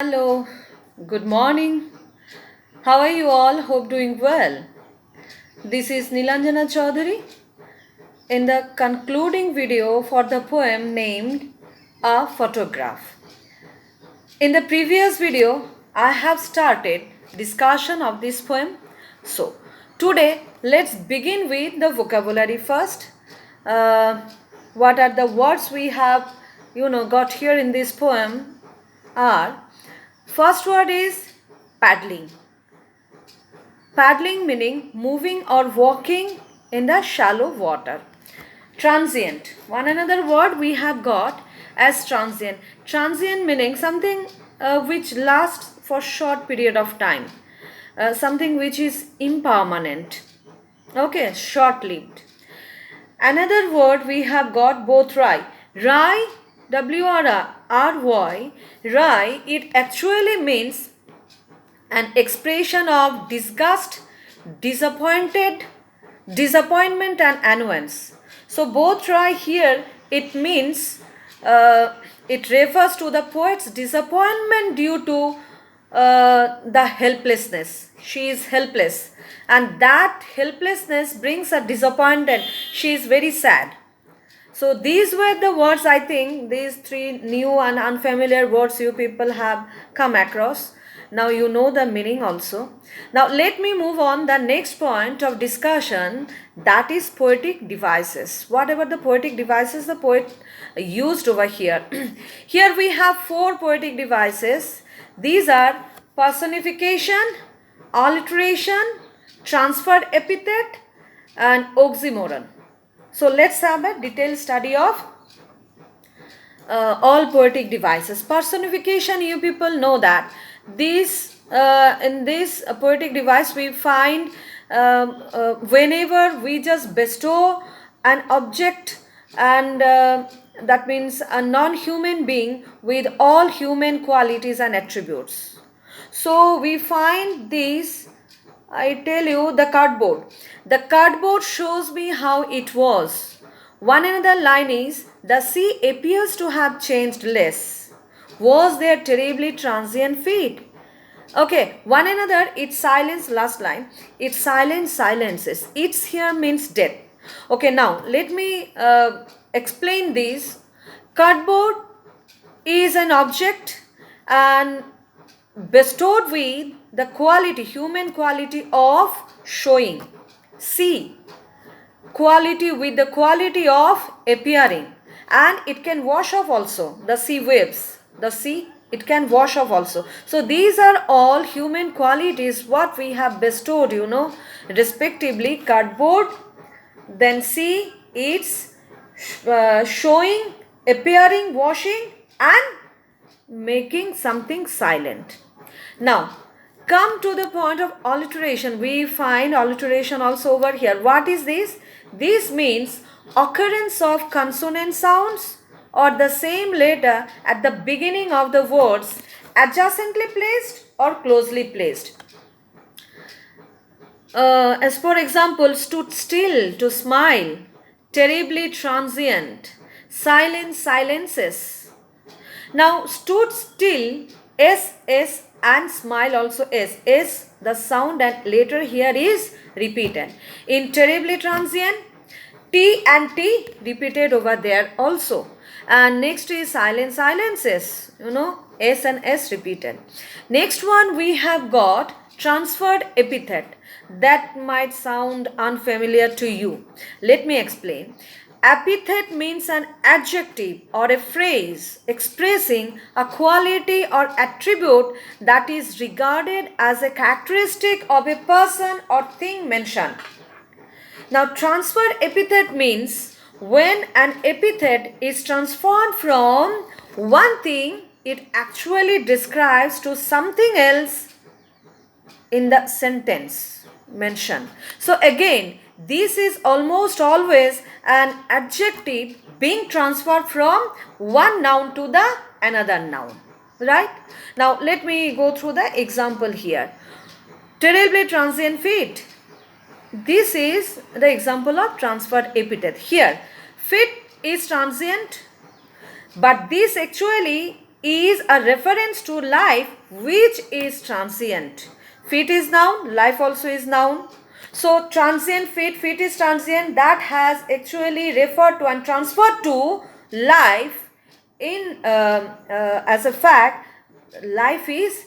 Hello, good morning. How are you all? Hope doing well. This is Nilanjana Chaudhary in the concluding video for the poem named A Photograph. In the previous video, I have started discussion of this poem. So, today let's begin with the vocabulary first. What are the words we have got here in this poem are first word is paddling. Paddling meaning moving or walking in the shallow water. Transient. One another word we have got as transient. Transient meaning something which lasts for short period of time. Something which is impermanent. Okay, short-lived. Another word we have got both wry. Wry, W-R-Y, wry, it actually means an expression of disgust, disappointment and annoyance. So both wry here, it means it refers to the poet's disappointment due to the helplessness. She is helpless, and that helplessness brings a disappointment. She is very sad. So these were the words, I think, these three new and unfamiliar words you people have come across. Now you know the meaning also. Now let me move on the next point of discussion, that is poetic devices. Whatever the poetic devices the poet used over here. Here we have four poetic devices. These are personification, alliteration, transferred epithet and oxymoron. So let's have a detailed study of all poetic devices. Personification, you people know that in this poetic device we find whenever we just bestow an object, and that means a non-human being with all human qualities and attributes. So we find this, I tell you, the cardboard. The cardboard shows me how it was. One another line is, the sea appears to have changed less. Was there terribly transient fate? Okay, one another, its silence, last line, its silence silences. Its here means death. Okay, now let me explain this. Cardboard is an object and bestowed with the quality, human quality of showing. Sea, quality with the quality of appearing, and it can wash off also. The sea waves, the sea, it can wash off also. So these are all human qualities what we have bestowed, respectively. Cardboard, then sea, it's showing, appearing, washing and making something silent. Now come to the point of alliteration. We find alliteration also over here. What is this? This means occurrence of consonant sounds or the same letter at the beginning of the words, adjacently placed or closely placed. As for example, stood still, to smile, terribly transient, silence, silences. Now stood still, S and smile also S, the sound and later here is repeated. In terribly transient, T and T repeated over there also. And next is silence, silences, S and S repeated. Next one we have got transferred epithet. That might sound unfamiliar to you. Let me explain. Epithet means an adjective or a phrase expressing a quality or attribute that is regarded as a characteristic of a person or thing mentioned. Now, transferred epithet means when an epithet is transformed from one thing, it actually describes to something else in the sentence mentioned. So again, this is almost always an adjective being transferred from one noun to the another noun, right? Now let me go through the example here. Terribly transient fate. This is the example of transferred epithet. Here, fit is transient, but this actually is a reference to life which is transient. Feet is noun, life also is noun. So transient feet is transient, that has actually referred to and transferred to life in as a fact. Life is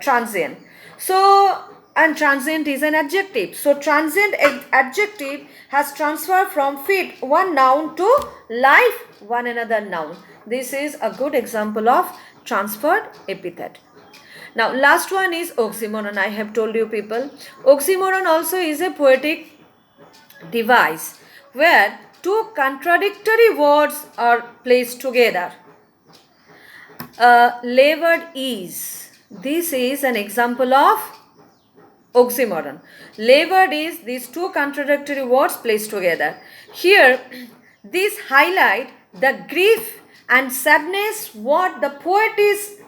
transient. So, and transient is an adjective. So transient adjective has transferred from feet one noun to life one another noun. This is a good example of transferred epithet. Now last one is oxymoron. I have told you people, oxymoron also is a poetic device where two contradictory words are placed together. Labored is. This is an example of oxymoron. Labored is these two contradictory words placed together. Here, this highlight the grief and sadness what the poet is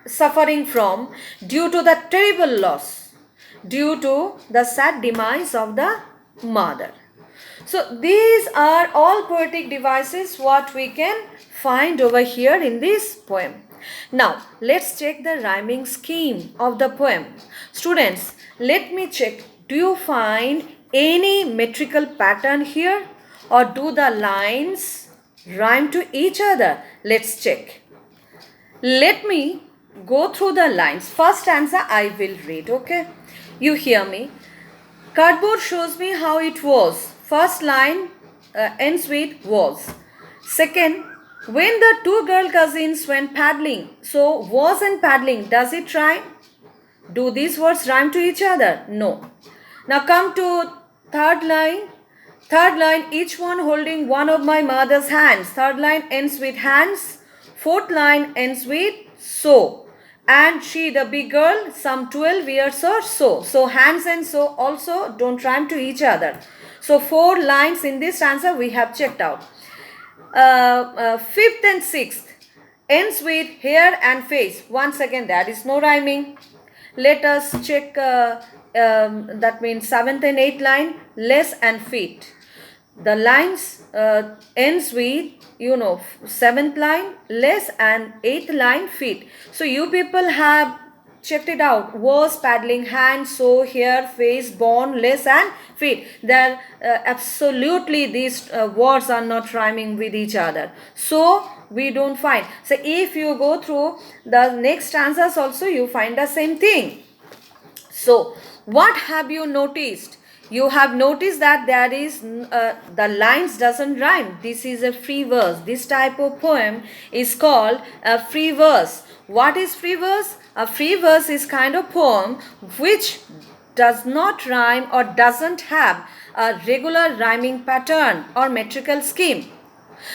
suffering from due to the terrible loss, due to the sad demise of the mother. So these are all poetic devices what we can find over here in this poem. Now let's check the rhyming scheme of the poem. Students, let me check. Do you find any metrical pattern here, or do the lines rhyme to each other? Let's check. Let me go through the lines. First stanza I will read, okay? You hear me. Cardboard shows me how it was. First line ends with was. Second, when the two girl cousins went paddling. So was and paddling, does it rhyme? Do these words rhyme to each other? No. Now come to third line. Third line, each one holding one of my mother's hands. Third line ends with hands. Fourth line ends with so. And she, the big girl, some 12 years or so. So hands and so also don't rhyme to each other. So 4 lines in this stanza we have checked out. Fifth and sixth ends with hair and face. Once again, there is no rhyming. Let us check, that means 7th and 8th line, less and feet. The lines ends with, 7th line, less, and 8th line, feet. So you people have checked it out. Was, paddling, hand, so, hair, face, born, less, and feet. There absolutely these words are not rhyming with each other. So we don't find. So if you go through the next stanzas also, you find the same thing. So what have you noticed? You have noticed that there is the lines doesn't rhyme. This is a free verse. This type of poem is called a free verse. What is free verse? A free verse is kind of poem which does not rhyme or doesn't have a regular rhyming pattern or metrical scheme.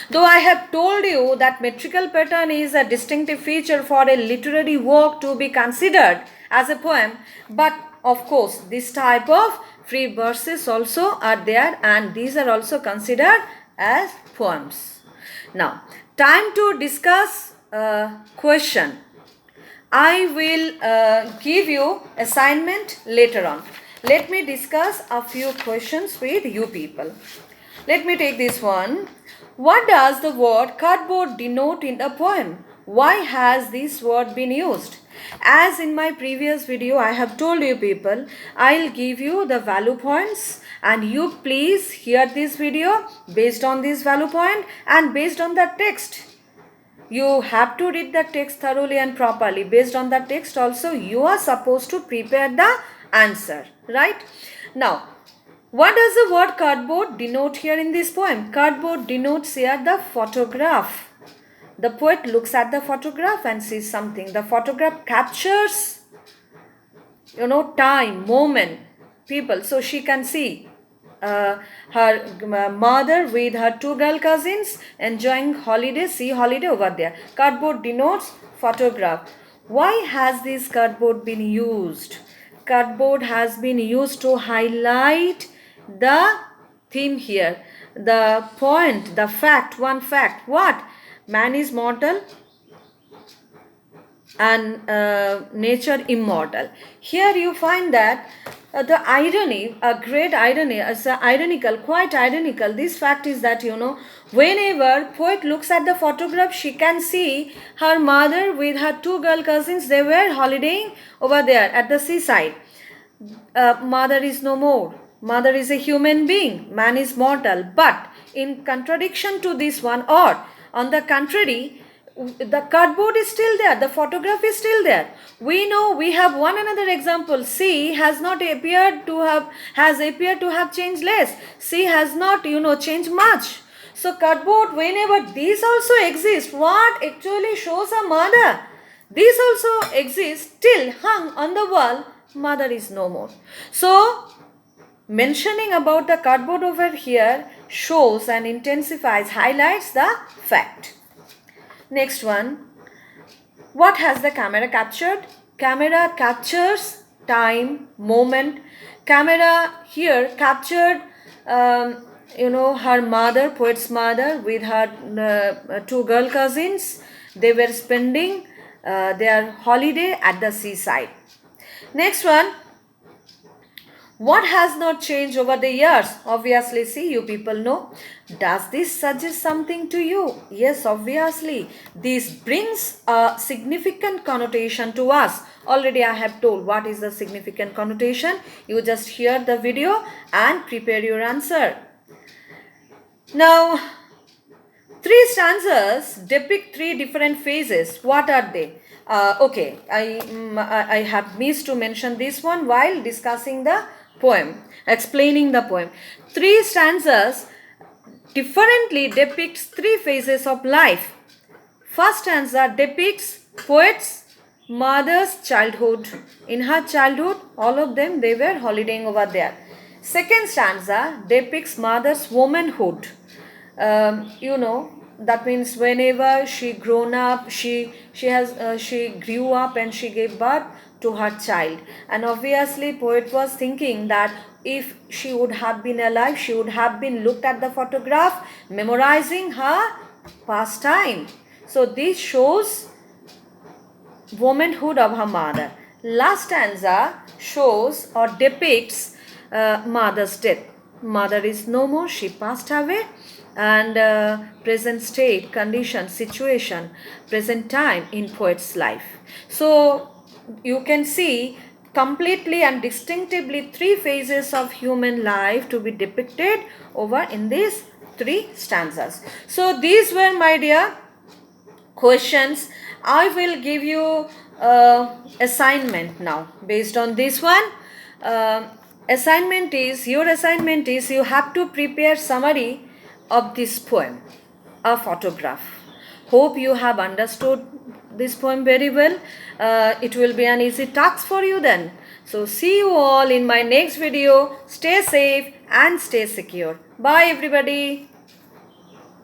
Though I have told you that metrical pattern is a distinctive feature for a literary work to be considered as a poem, but of course this type of free verses also are there, and these are also considered as poems. Now, time to discuss question. I will give you assignment later on. Let me discuss a few questions with you people. Let me take this one. What does the word cardboard denote in the poem? Why has this word been used? As in my previous video, I have told you people, I'll give you the value points and you please hear this video based on this value point and based on the text. You have to read the text thoroughly and properly. Based on the text also, you are supposed to prepare the answer, right? Now, what does the word cardboard denote here in this poem? Cardboard denotes here the photograph. The poet looks at the photograph and sees something. The photograph captures, time, moment, people. So she can see her mother with her 2 girl cousins enjoying holiday, sea holiday over there. Cardboard denotes photograph. Why has this cardboard been used? Cardboard has been used to highlight the theme here. The point, the fact, one fact. What? Man is mortal and nature immortal. Here you find that the irony, a great irony, as ironical, quite ironical, this fact is that, whenever poet looks at the photograph, she can see her mother with her two girl cousins. They were holidaying over there at the seaside. Mother is no more. Mother is a human being. Man is mortal. But in contradiction to this one, or on the contrary, the cardboard is still there. The photograph is still there. We know, we have one another example. C has appeared to have changed less. C has not, changed much. So cardboard, whenever these also exist, what actually shows a mother? These also exist, still hung on the wall. Mother is no more. So mentioning about the cardboard over here shows and intensifies, highlights the fact. Next one. What has the camera captured? Camera captures time, moment. Camera here captured, her mother, poet's mother, with her two girl cousins. They were spending their holiday at the seaside. Next one. What has not changed over the years? Obviously, see, you people know. Does this suggest something to you? Yes, obviously. This brings a significant connotation to us. Already I have told what is the significant connotation. You just hear the video and prepare your answer. Now, three stanzas depict three different phases. What are they? Okay, I have missed to mention this one while discussing the poem, explaining the poem. Three stanzas differently depicts three phases of life. First stanza depicts poet's mother's childhood. In her childhood, all of them, they were holidaying over there. Second stanza depicts mother's womanhood. That means whenever she grown up, she grew up and she gave birth to her child. And obviously poet was thinking that if she would have been alive, she would have been looked at the photograph, memorizing her pastime. So this shows womanhood of her mother. Last stanza shows or depicts mother's death. Mother is no more, she passed away, and present state, condition, situation, present time in poet's life. So you can see completely and distinctively three phases of human life to be depicted over in these three stanzas. So these were, my dear, questions. I will give you assignment now based on this one. Your assignment is you have to prepare summary of this poem, a photograph. Hope you have understood this poem very well. It will be an easy task for you then. So see you all in my next video. Stay safe and stay secure. Bye everybody.